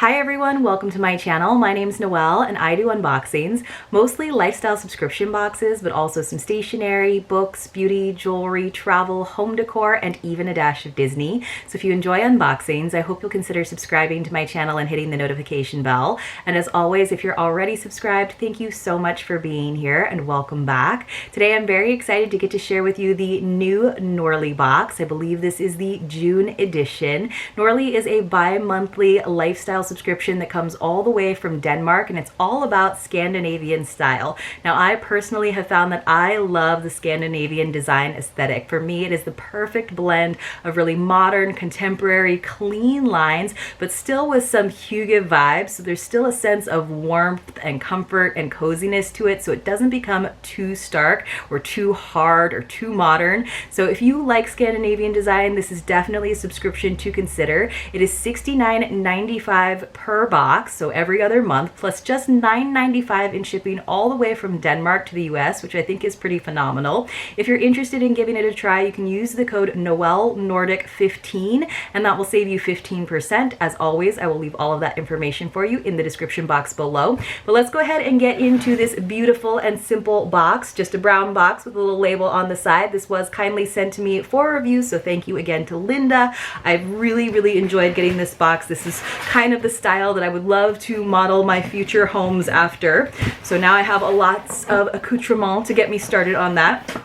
Hi everyone, welcome to my channel. My name's Noelle and I do unboxings, mostly lifestyle subscription boxes, but also some stationery, books, beauty, jewelry, travel, home decor, and even a dash of Disney. So if you enjoy unboxings, I hope you'll consider subscribing to my channel and hitting the notification bell. And as always, if you're already subscribed, thank you so much for being here and welcome back. Today I'm very excited to get to share with you the new Norlii box. I believe this is the June edition. Norlii is a bi-monthly lifestyle subscription that comes all the way from Denmark, and it's all about Scandinavian style. Now, I personally have found that I love the Scandinavian design aesthetic. For me, it is the perfect blend of really modern, contemporary, clean lines, but still with some hygge vibes. So there's still a sense of warmth and comfort and coziness to it, so it doesn't become too stark or too hard or too modern. So if you like Scandinavian design, this is definitely a subscription to consider. It is $69.95 per box, so every other month, plus just $9.95 in shipping all the way from Denmark to the US, which I think is pretty phenomenal. If you're interested in giving it a try, you can use the code NOELLNORDIC15 and that will save you 15%. As always, I will leave all of that information for you in the description box below. But let's go ahead and get into this beautiful and simple box, just a brown box with a little label on the side. This was kindly sent to me for review, so thank you again to Linda. I've really enjoyed getting this box. This is kind of the style that I would love to model my future homes after. So now I have a lots of accoutrement to get me started on that.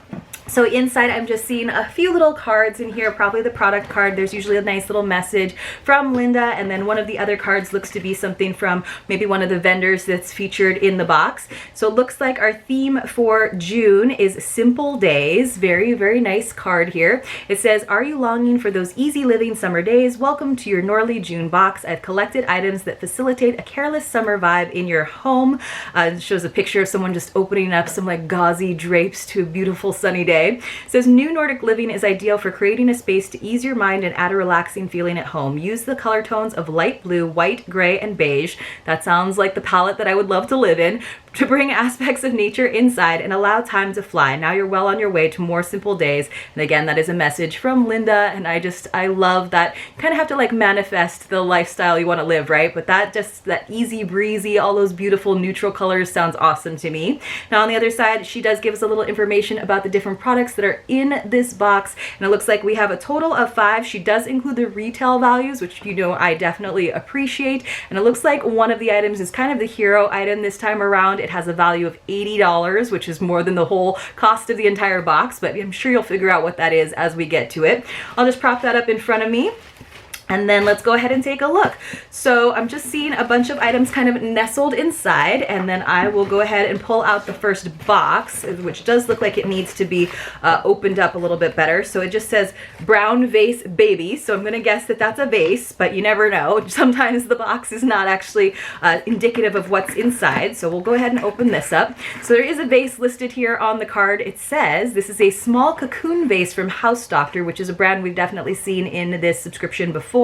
So inside, I'm just seeing a few little cards in here, probably the product card. There's usually a nice little message from Linda, and then one of the other cards looks to be something from maybe one of the vendors that's featured in the box. So it looks like our theme for June is simple days. Very nice card here. It says, "Are you longing for those easy living summer days? Welcome to your Norlii June box. I've collected items that facilitate a careless summer vibe in your home." It shows a picture of someone just opening up some like gauzy drapes to a beautiful sunny day. It says, "New Nordic living is ideal for creating a space to ease your mind and add a relaxing feeling at home. Use the color tones of light blue, white, gray, and beige." That sounds like the palette that I would love to live in. "To bring aspects of nature inside and allow time to fly. Now you're well on your way to more simple days." And again, that is a message from Linda, and I love that. You kind of have to like manifest the lifestyle you want to live, right? But that easy breezy, all those beautiful neutral colors sounds awesome to me. Now on the other side, she does give us a little information about the different products that are in this box, and it looks like we have a total of 5. She does include the retail values, which you know I definitely appreciate, and it looks like one of the items is kind of the hero item this time around. It has a value of $80, which is more than the whole cost of the entire box, but I'm sure you'll figure out what that is as we get to it. I'll just prop that up in front of me. And then let's go ahead and take a look. So I'm just seeing a bunch of items kind of nestled inside, and then I will go ahead and pull out the first box, which does look like it needs to be opened up a little bit better. So it just says brown vase baby. So I'm gonna guess that that's a vase, but you never know. Sometimes the box is not actually indicative of what's inside. So we'll go ahead and open this up. So there is a vase listed here on the card. It says this is a small cocoon vase from House Doctor, which is a brand we've definitely seen in this subscription before.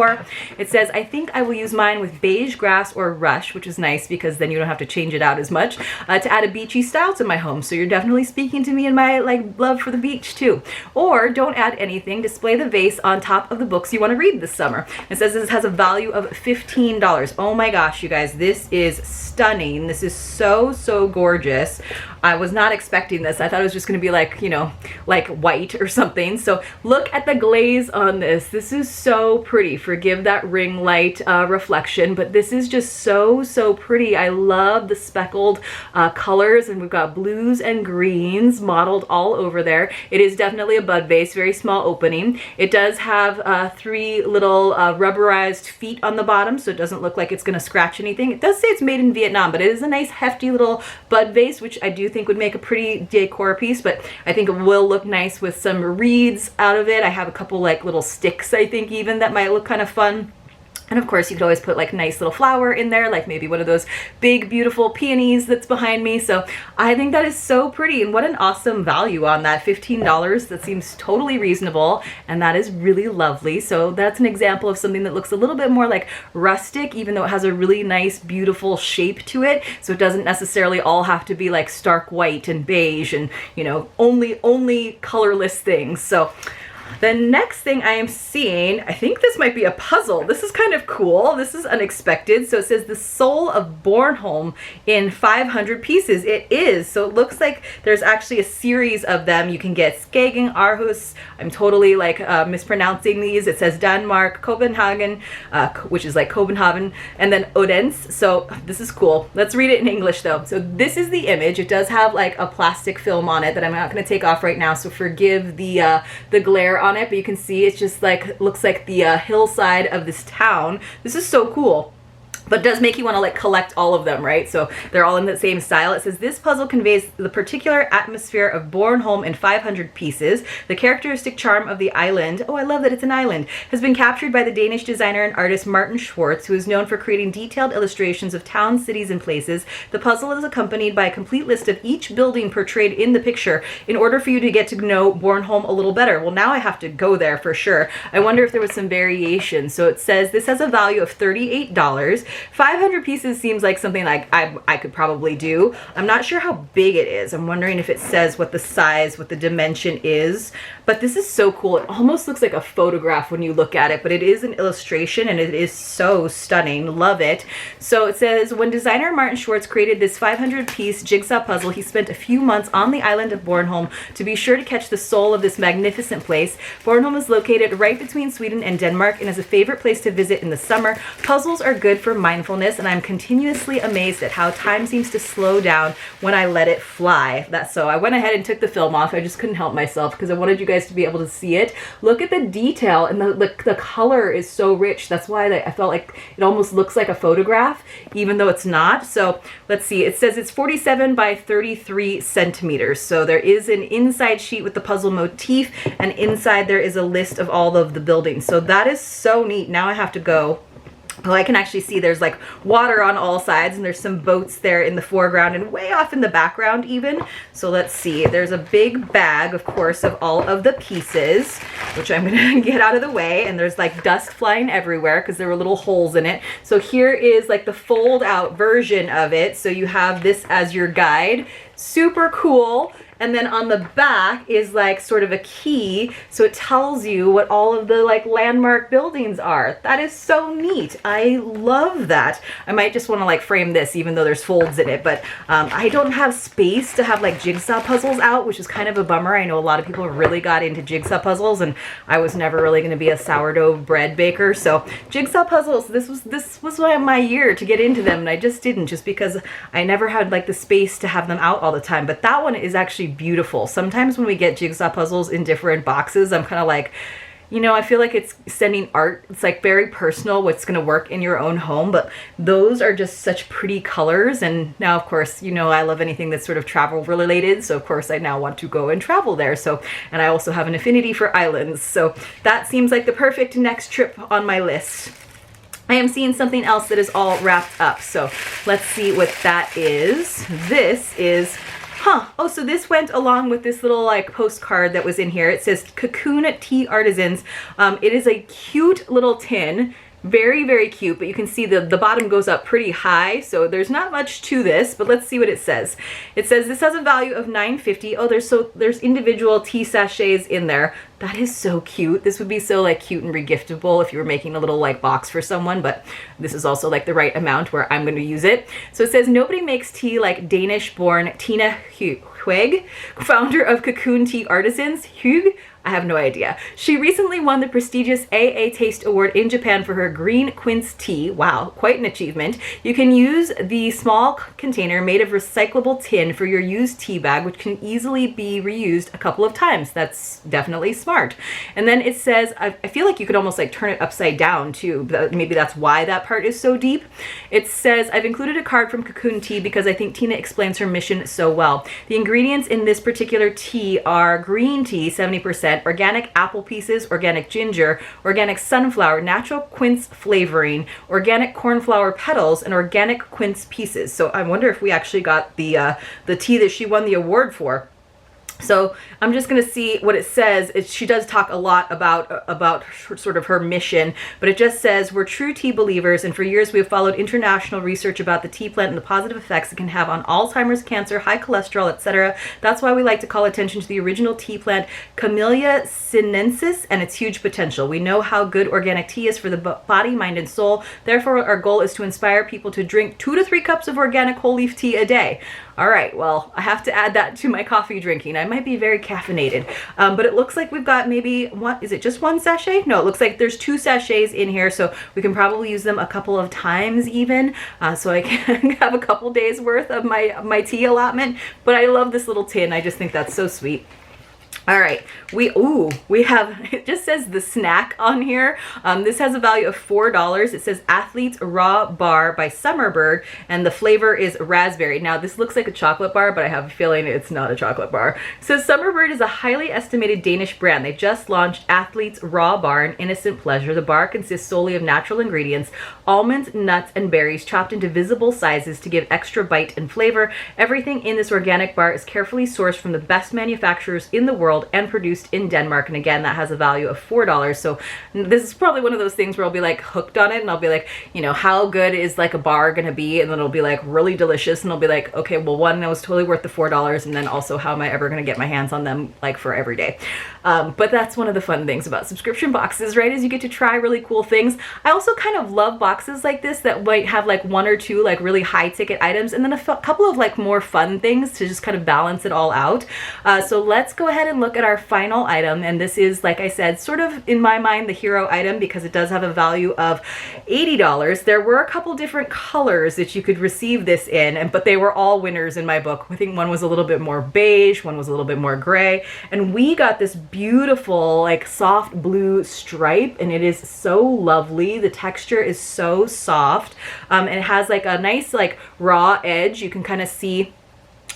It says, "I think I will use mine with beige grass or rush," which is nice because then you don't have to change it out as much, "to add a beachy style to my home." So you're definitely speaking to me in my like love for the beach too. Or don't add anything, display the vase on top of the books you want to read this summer. It says this has a value of $15. Oh my gosh, you guys, this is stunning. This is so gorgeous. I was not expecting this. I thought it was just going to be like, you know, like white or something. So look at the glaze on this. This is so pretty. Forgive that ring light reflection, but this is just so pretty. I love the speckled colors, and we've got blues and greens modeled all over there. It is definitely a bud vase, very small opening. It does have 3 little rubberized feet on the bottom, so it doesn't look like it's going to scratch anything. It does say it's made in Vietnam, but it is a nice hefty little bud vase, which I do think would make a pretty decor piece, but I think it will look nice with some reeds out of it. I have a couple like little sticks, I think even, that might look kind of fun. And of course, you could always put like nice little flower in there, like maybe one of those big, beautiful peonies that's behind me. So I think that is so pretty, and what an awesome value on that. $15, that seems totally reasonable, and that is really lovely. So that's an example of something that looks a little bit more like rustic, even though it has a really nice, beautiful shape to it. So it doesn't necessarily all have to be like stark white and beige and, you know, only colorless things. So The next thing I am seeing, I think this might be a puzzle. This is kind of cool. This is unexpected. So it says the soul of Bornholm in 500 pieces. It is. So it looks like there's actually a series of them. You can get Skagen, Aarhus. I'm totally like mispronouncing these. It says Denmark, Copenhagen, which is like Copenhagen, and then Odense. So this is cool. Let's read it in English though. So this is the image. It does have like a plastic film on it that I'm not going to take off right now. So forgive the glare on it, but you can see it's just like, looks like the hillside of this town. This is so cool. But does make you want to like collect all of them, right? So they're all in the same style. It says this puzzle conveys the particular atmosphere of Bornholm in 500 pieces. The characteristic charm of the island, oh I love that it's an island, has been captured by the Danish designer and artist Martin Schwartz, who is known for creating detailed illustrations of towns, cities, and places. The puzzle is accompanied by a complete list of each building portrayed in the picture in order for you to get to know Bornholm a little better. Well, now I have to go there for sure. I wonder if there was some variation. So it says this has a value of $38. 500 pieces seems like something like I could probably do. I'm not sure how big it is. I'm wondering if it says what the size, what the dimension is. But this is so cool. It almost looks like a photograph when you look at it, but it is an illustration and it is so stunning. Love it. So it says, when designer Martin Schwartz created this 500-piece jigsaw puzzle, he spent a few months on the island of Bornholm to be sure to catch the soul of this magnificent place. Bornholm is located right between Sweden and Denmark and is a favorite place to visit in the summer. Puzzles are good for mindfulness, and I'm continuously amazed at how time seems to slow down when I let it fly. That's so I went ahead and took the film off. I just couldn't help myself because I wanted you guys to be able to see it. Look at the detail, and the color is so rich. That's why I felt like it almost looks like a photograph, even though it's not. So let's see. It says it's 47 by 33 centimeters. So there is an inside sheet with the puzzle motif, and inside there is a list of all of the buildings. So that is so neat. Now I have to go. Well, I can actually see there's like water on all sides, and there's some boats there in the foreground and way off in the background even. So let's see. There's a big bag, of course, of all of the pieces, which I'm going to get out of the way. And there's like dust flying everywhere because there were little holes in it. So here is like the fold out version of it. So you have this as your guide. Super cool. And then on the back is like sort of a key, so it tells you what all of the like landmark buildings are. That is so neat. I love that. I might just want to like frame this even though there's folds in it, but I don't have space to have like jigsaw puzzles out, which is kind of a bummer. I know a lot of people really got into jigsaw puzzles, and I was never really going to be a sourdough bread baker. So jigsaw puzzles, this was my year to get into them, and I just didn't, just because I never had like the space to have them out all the time. But that one is actually beautiful. Sometimes when we get jigsaw puzzles in different boxes, I'm kind of like, you know, I feel like it's sending art. It's like very personal what's going to work in your own home, but those are just such pretty colors. And now, of course, you know, I love anything that's sort of travel related. So of course I now want to go and travel there. So, and I also have an affinity for islands. So that seems like the perfect next trip on my list. I am seeing something else that is all wrapped up. So let's see what that is. This is oh, so this went along with this little like postcard that was in here. It says Cocoon Tea Artisans. It is a cute little tin. Very, very cute, but you can see the bottom goes up pretty high, so there's not much to this, but let's see what it says. It says this has a value of $9.50. Oh, there's individual tea sachets in there. That is so cute. This would be so like cute and regiftable if you were making a little like box for someone, but this is also like the right amount where I'm going to use it. So it says nobody makes tea like Danish-born Tina Hueg, founder of Cocoon Tea Artisans. Hueg? I have no idea. She recently won the prestigious AA Taste Award in Japan for her green quince tea. Wow, quite an achievement. You can use the small container made of recyclable tin for your used tea bag, which can easily be reused a couple of times. That's definitely smart. And then it says, I feel like you could almost like turn it upside down too. Maybe that's why that part is so deep. It says, I've included a card from Cocoon Tea because I think Tina explains her mission so well. The ingredients in this particular tea are green tea, 70%, organic apple pieces, organic ginger, organic sunflower, natural quince flavoring, organic cornflower petals, and organic quince pieces. So I wonder if we actually got the tea that she won the award for. So I'm just going to see what it says. She does talk a lot about sort of her mission, but it just says, we're true tea believers, and for years we have followed international research about the tea plant and the positive effects it can have on Alzheimer's, cancer, high cholesterol, etc. That's why we like to call attention to the original tea plant, Camellia sinensis, and its huge potential. We know how good organic tea is for the body, mind, and soul. Therefore, our goal is to inspire people to drink 2 to 3 cups of organic whole leaf tea a day. All right, well, I have to add that to my coffee drinking. I might be very caffeinated, but it looks like we've got maybe, what, is it just 1 sachet? No, it looks like there's 2 sachets in here, so we can probably use them a couple of times even, so I can have a couple days worth of my tea allotment. But I love this little tin. I just think that's so sweet. All right, we have, it just says the snack on here. This has a value of $4. It says Athlete's Raw Bar by Summerbird, and the flavor is raspberry. Now, this looks like a chocolate bar, but I have a feeling it's not a chocolate bar. It says Summerbird is a highly estimated Danish brand. They just launched Athlete's Raw Bar, an innocent pleasure. The bar consists solely of natural ingredients, almonds, nuts, and berries chopped into visible sizes to give extra bite and flavor. Everything in this organic bar is carefully sourced from the best manufacturers in the world and produced in Denmark, and again, that has a value of $4. So this is probably one of those things where I'll be like hooked on it, and I'll be like, you know, how good is like a bar gonna be? And then it'll be like really delicious, and I'll be like, okay, well, one, that was totally worth the $4, and then also, how am I ever gonna get my hands on them like for every day? But that's one of the fun things about subscription boxes, right, is you get to try really cool things. I also kind of love boxes like this that might have like 1 or 2 like really high ticket items, and then a couple of like more fun things to just kind of balance it all out. So let's go ahead and look at our final item, and this is, like I said, sort of in my mind the hero item because it does have a value of $80. There were a couple different colors that you could receive this in, but they were all winners in my book. I think one was a little bit more beige, one was a little bit more gray, and we got this beautiful like soft blue stripe, and it is so lovely. The texture is so soft, and it has like a nice like raw edge. You can kind of see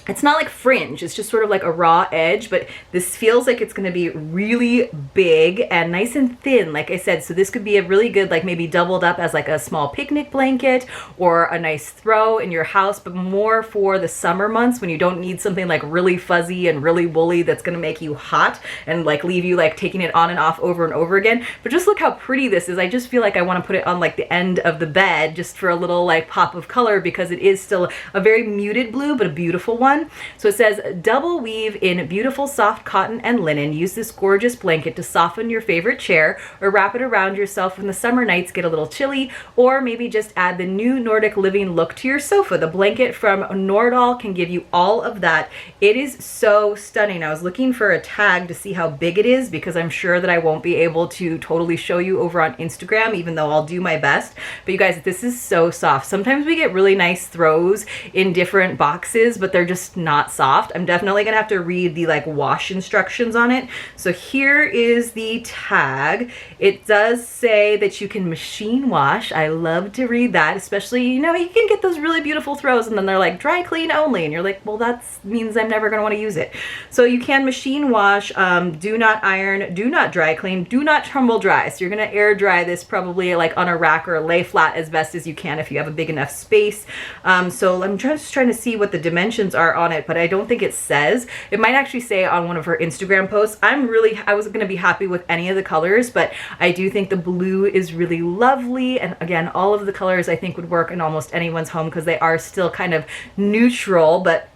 it's not like fringe, it's just sort of like a raw edge, but this feels like it's gonna be really big and nice and thin, like I said. So this could be a really good, like maybe doubled up as like a small picnic blanket or a nice throw in your house, but more for the summer months when you don't need something like really fuzzy and really woolly that's gonna make you hot and like leave you like taking it on and off over and over again. But just look how pretty this is. I just feel like I wanna put it on like the end of the bed just for a little like pop of color, because it is still a very muted blue, but a beautiful one. So it says, double weave in beautiful soft cotton and linen. Use this gorgeous blanket to soften your favorite chair, or wrap it around yourself when the summer nights get a little chilly, or maybe just add the new Nordic living look to your sofa. The blanket from Norlii can give you all of that. It is so stunning. I was looking for a tag to see how big it is, because I'm sure that I won't be able to totally show you over on Instagram, even though I'll do my best. But you guys, this is so soft. Sometimes we get really nice throws in different boxes, but they're just not soft. I'm definitely gonna have to read the like wash instructions on it. So here is the tag. It does say that you can machine wash. I love to read that, especially, you know, you can get those really beautiful throws and then they're like dry clean only, and you're like, well, that means I'm never gonna want to use it. So you can machine wash, do not iron, do not dry clean, do not tumble dry. So you're gonna air dry this probably like on a rack or lay flat as best as you can if you have a big enough space. So I'm just trying to see what the dimensions are on it, but I don't think it says. It might actually say on one of her Instagram posts. I wasn't going to be happy with any of the colors, but I do think the blue is really lovely, and again, all of the colors I think would work in almost anyone's home because they are still kind of neutral. But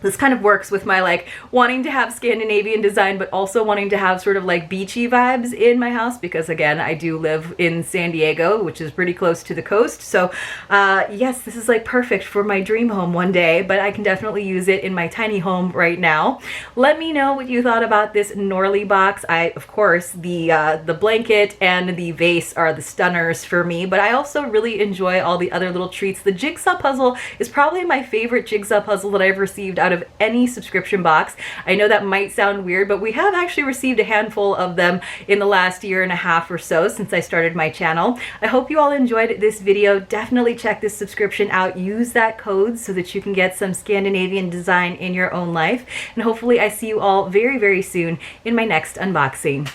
this kind of works with my like wanting to have Scandinavian design, but also wanting to have sort of like beachy vibes in my house, because again, I do live in San Diego, which is pretty close to the coast. So yes, this is like perfect for my dream home one day, but I can definitely use it in my tiny home right now. Let me know what you thought about this Norlii box. Of course, the blanket and the vase are the stunners for me, but I also really enjoy all the other little treats. The jigsaw puzzle is probably my favorite jigsaw puzzle that I've received out of any subscription box. I know that might sound weird, but we have actually received a handful of them in the last 1.5 years or so since I started my channel. I hope you all enjoyed this video. Definitely check this subscription out. Use that code so that you can get some Scandinavian design in your own life. And hopefully I see you all very, very soon in my next unboxing.